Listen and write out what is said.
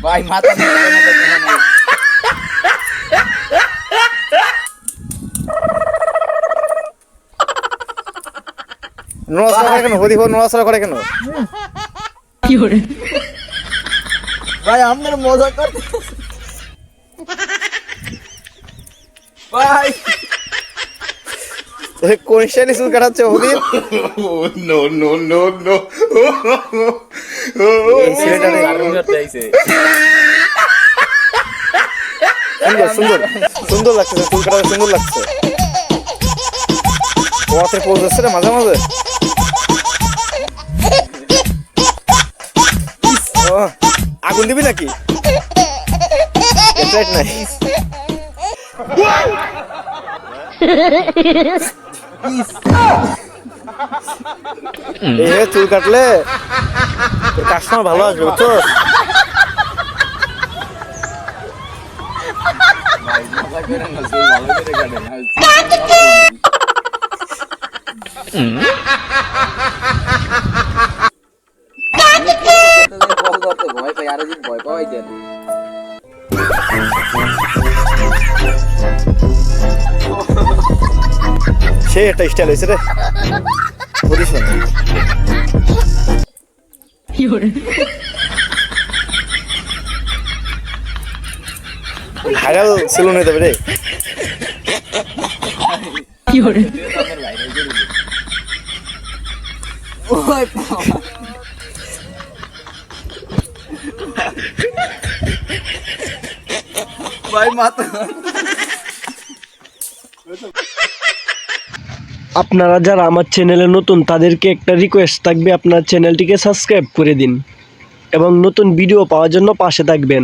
ভাই মাথা নড়াচড়া করে কেন? হদিফর নড়াচড়া করে কেন? কি করে ভাই আপনার মজা করতে ভাই কোন স্টাইলে চুল কাটাচ্ছে হদিফ? এই ছেলেটারে সুন্দর সুন্দর লাগছে, চুল কাটাতে সুন্দর লাগছে। ওয়াতে পোজ হচ্ছে রে মাঝে মাঝে। ও, আগুন দিবি নাকি? লাইট নাই। এই চুল কাটলে তোর কাস্টমার ভালো আসবে, বুঝছো? ভাই মজা করে না চুল ভালো করে কাটেন ভয় পাই আরো দিন ভয় পাওয়াই দেন সে একটা স্টাইল হয়েছে রে, বলিস না। কি করে ভাইরাল সেলুন হয়ে যাবে রে। কি করে ভয় পাওয়া ভাই মাথা আপনারা যারা আমার চ্যানেলে নতুন তাদেরকে একটা রিকোয়েস্ট থাকবে, আপনার চ্যানেলটিকে সাবস্ক্রাইব করে দিন এবং নতুন ভিডিও পাওয়ার জন্য পাশে থাকবেন।